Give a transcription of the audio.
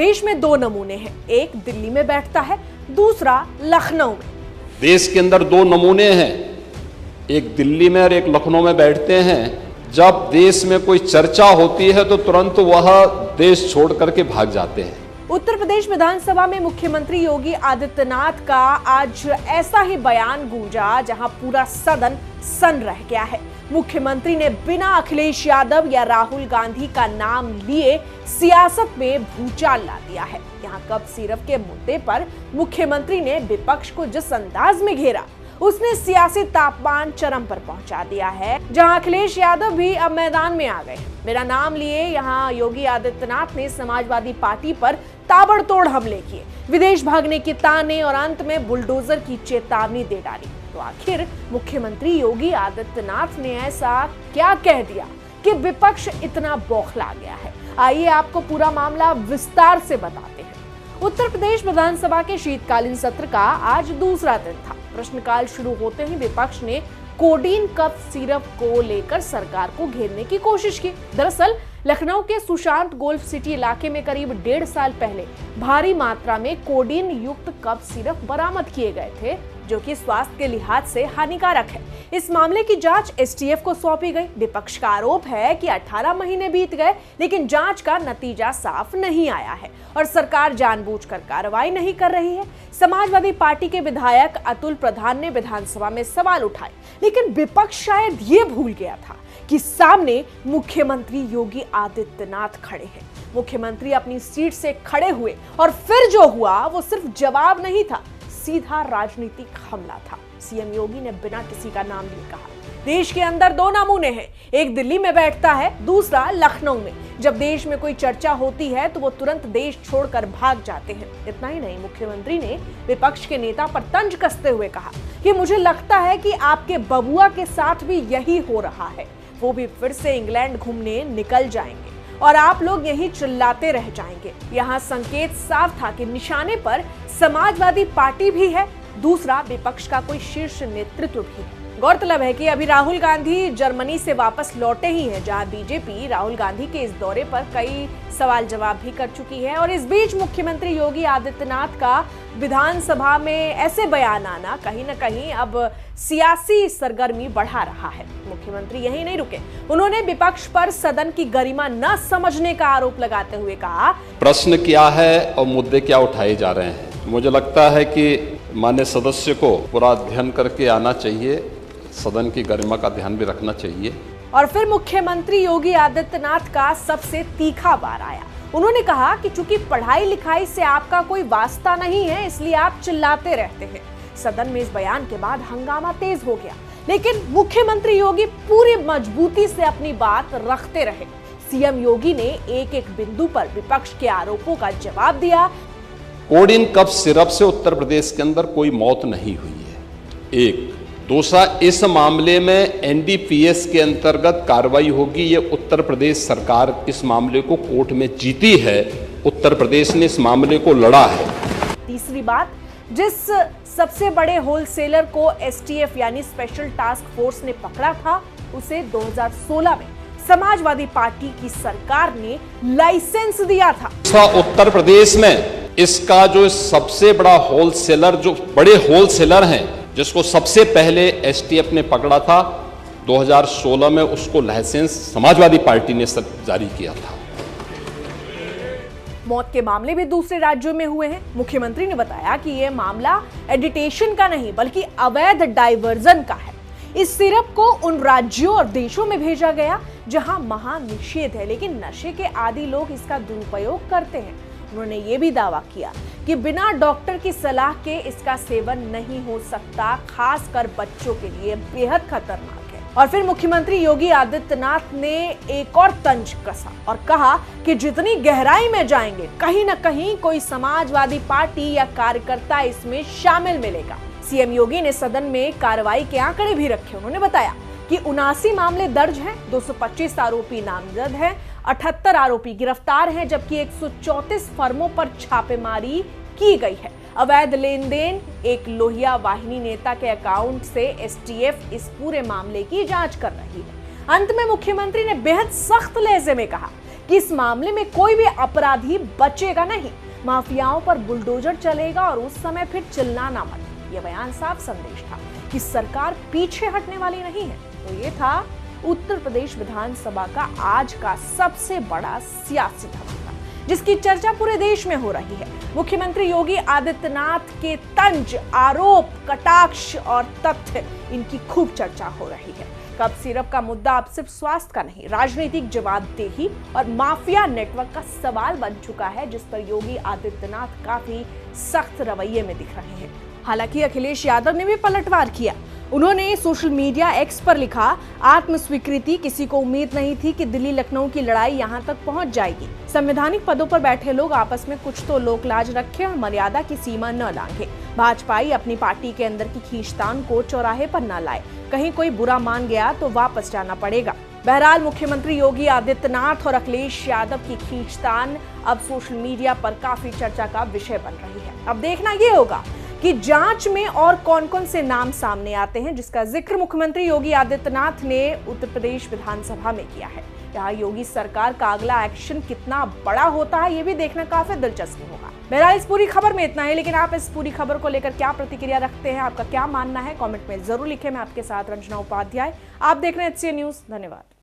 देश में दो नमूने हैं, एक दिल्ली में बैठता है, दूसरा लखनऊ में। देश के अंदर दो नमूने हैं, एक दिल्ली में और एक लखनऊ में बैठते हैं। जब देश में कोई चर्चा होती है तो तुरंत वह देश छोड़ करके भाग जाते हैं। उत्तर प्रदेश विधानसभा में मुख्यमंत्री योगी आदित्यनाथ का आज ऐसा ही बयान गूंजा जहां पूरा सदन सन्न रह गया है। मुख्यमंत्री ने बिना अखिलेश यादव या राहुल गांधी का नाम लिए सियासत में भूचाल ला दिया है। यहां कप सिरप के मुद्दे पर मुख्यमंत्री ने विपक्ष को जिस अंदाज में घेरा, उसने सियासी तापमान चरम पर पहुंचा दिया है, जहां अखिलेश यादव भी अब मैदान में आ गए। मेरा नाम लिए यहां योगी आदित्यनाथ ने समाजवादी पार्टी पर ताबड़तोड़ हमले किए, विदेश भागने के ताने और अंत में बुलडोजर की चेतावनी दे डाली। तो आखिर मुख्यमंत्री योगी आदित्यनाथ ने ऐसा क्या कह दिया कि विपक्ष इतना बौखला गया है? आइए आपको पूरा मामला विस्तार से बताते हैं। उत्तर प्रदेश विधानसभा के शीतकालीन सत्र का आज दूसरा दिन था। प्रश्नकाल शुरू होते ही विपक्ष ने कोडीन कफ सिरप को लेकर सरकार को घेरने की कोशिश की। दरअसल लखनऊ के सुशांत गोल्फ सिटी इलाके में करीब 1.5 साल पहले भारी मात्रा में कोडीन युक्त कफ सिरप बरामद किए गए थे, जो कि स्वास्थ्य के लिहाज से हानिकारक है। इस मामले की जांच एसटीएफ को सौंपी गई। विपक्ष का आरोप है कि 18 महीने बीत गए लेकिन जांच का नतीजा साफ नहीं आया है और सरकार जानबूझकर कार्रवाई नहीं कर रही है। समाजवादी पार्टी के विधायक अतुल प्रधान ने विधानसभा में सवाल उठाए, लेकिन विपक्ष शायद ये भूल गया था कि सामने मुख्यमंत्री योगी आदित्यनाथ खड़े हैं। मुख्यमंत्री अपनी सीट से खड़े हुए और फिर जो हुआ वो सिर्फ जवाब नहीं था, सीधा राजनीतिक हमला था। सीएम योगी ने बिना किसी का नाम लिए कहा, देश के अंदर दो नमूने हैं, एक दिल्ली में बैठता है, दूसरा लखनऊ में। जब देश में कोई चर्चा होती है तो वो तुरंत देश छोड़कर भाग जाते हैं। इतना ही नहीं, मुख्यमंत्री ने विपक्ष के नेता पर तंज कसते हुए कहा कि मुझे लगता है कि आपके बबुआ के साथ भी यही हो रहा है, वो भी फिर से इंग्लैंड घूमने निकल जाएंगे और आप लोग यही चिल्लाते रह जाएंगे। यहाँ संकेत साफ था कि निशाने पर समाजवादी पार्टी भी है, दूसरा विपक्ष का कोई शीर्ष नेतृत्व भी है। गौरतलब है कि अभी राहुल गांधी जर्मनी से वापस लौटे ही हैं, जहां बीजेपी राहुल गांधी के इस दौरे पर कई सवाल जवाब भी कर चुकी है। और इस बीच मुख्यमंत्री योगी आदित्यनाथ का विधानसभा में ऐसे बयान आना कहीं न कहीं अब सियासी सरगर्मी बढ़ा रहा है। मुख्यमंत्री यही नहीं रुके, उन्होंने विपक्ष पर सदन की गरिमा न समझने का आरोप लगाते हुए कहा, प्रश्न क्या है और मुद्दे क्या उठाए जा रहे हैं। मुझे लगता है कि माननीय सदस्य को पूरा अध्ययन करके आना चाहिए, सदन की गरिमा का ध्यान भी रखना चाहिए। और फिर मुख्यमंत्री योगी आदित्यनाथ का सबसे तीखा वार आया। उन्होंने कहा कि चूंकि पढ़ाई लिखाई से आपका कोई वास्ता नहीं है, इसलिए आप चिल्लाते रहते हैं। सदन में इस बयान के बाद हंगामा तेज हो गया, लेकिन मुख्यमंत्री योगी पूरी मजबूती से अपनी बात रखते रहे। सीएम योगी ने एक एक बिंदु पर विपक्ष के आरोपों का जवाब दिया। कोडीन कफ सिरप से उत्तर प्रदेश के अंदर कोई मौत नहीं हुई है, एक। दूसरा, इस मामले में एनडीपीएस के अंतर्गत कार्रवाई होगी। ये उत्तर प्रदेश सरकार इस मामले को कोर्ट में जीती है, उत्तर प्रदेश ने इस मामले को लड़ा है। तीसरी बात, जिस सबसे बड़े होलसेलर को एसटीएफ यानी स्पेशल टास्क फोर्स ने पकड़ा था, उसे 2016 में समाजवादी पार्टी की सरकार ने लाइसेंस दिया था। उत्तर प्रदेश में इसका जो सबसे बड़ा होलसेलर, जो बड़े होलसेलर हैं, जिसको सबसे पहले एसटीएफ ने पकड़ा था 2016 में, उसको लाइसेंस समाजवादी पार्टी ने जारी किया था। मौत के मामले भी दूसरे राज्यों में हुए हैं। मुख्यमंत्री ने बताया कि यह मामला एडिटेशन का नहीं बल्कि अवैध डाइवर्जन का है। इस सिरप को उन राज्यों और देशों में भेजा गया जहां महानिषेध है, लेकिन नशे के आदी लोग इसका दुरुपयोग करते हैं। उन्होंने ये भी दावा किया कि बिना डॉक्टर की सलाह के इसका सेवन नहीं हो सकता, खासकर बच्चों के लिए बेहद खतरनाक है। और फिर मुख्यमंत्री योगी आदित्यनाथ ने एक और तंज कसा और कहा कि जितनी गहराई में जाएंगे, कहीं न कहीं कोई समाजवादी पार्टी या कार्यकर्ता इसमें शामिल मिलेगा। सीएम योगी ने सदन में कार्रवाई के आंकड़े भी रखे। उन्होंने बताया कि 79 मामले दर्ज हैं, 225 आरोपी नामजद हैं, 78 आरोपी गिरफ्तार हैं, जबकि 134 फर्मों पर छापेमारी की गई है। अवैध लेन देन एक लोहिया वाहिनी नेता के अकाउंट से एसटीएफ इस पूरे मामले की जांच कर रही है। अंत में मुख्यमंत्री ने बेहद सख्त लहजे में कहा कि इस मामले में कोई भी अपराधी बचेगा नहीं, माफियाओं पर बुलडोजर चलेगा और उस समय फिर चिल्लाना मत। यह बयान साफ संदेश था कि सरकार पीछे हटने वाली नहीं है। तो ये था उत्तर प्रदेश विधानसभा का आज का सबसे बड़ा सियासी धमाका, जिसकी चर्चा पूरे देश में हो रही है। मुख्यमंत्री योगी आदित्यनाथ के तंज, आरोप, कटाक्ष और तथ्य, इनकी खूब चर्चा हो रही है। कप सिरप का मुद्दा अब सिर्फ स्वास्थ्य का नहीं, राजनीतिक जवाबदेही और माफिया नेटवर्क का सवाल बन चुका है, जिस पर योगी आदित्यनाथ काफी सख्त रवैये में दिख रहे हैं। हालांकि अखिलेश यादव ने भी पलटवार किया। उन्होंने सोशल मीडिया एक्स पर लिखा, आत्मस्वीकृति, किसी को उम्मीद नहीं थी कि दिल्ली लखनऊ की लड़ाई यहां तक पहुंच जाएगी। संवैधानिक पदों पर बैठे लोग आपस में कुछ तो लोक लाज रखें और मर्यादा की सीमा न लांघे। भाजपाई अपनी पार्टी के अंदर की खींचतान को चौराहे पर न लाए, कहीं कोई बुरा मान गया तो वापस जाना पड़ेगा। बहरहाल मुख्यमंत्री योगी आदित्यनाथ और अखिलेश यादव की खींचतान अब सोशल मीडिया पर काफी चर्चा का विषय बन रही है। अब देखना यह होगा कि जांच में और कौन कौन से नाम सामने आते हैं, जिसका जिक्र मुख्यमंत्री योगी आदित्यनाथ ने उत्तर प्रदेश विधानसभा में किया है। यहाँ योगी सरकार का अगला एक्शन कितना बड़ा होता है, ये भी देखना काफी दिलचस्प होगा। बहरहाल इस पूरी खबर में इतना ही, लेकिन आप इस पूरी खबर को लेकर क्या प्रतिक्रिया रखते हैं, आपका क्या मानना है, कमेंट में जरूर लिखें। मैं आपके साथ रंजना उपाध्याय, आप देख रहे हैं HCN न्यूज। धन्यवाद।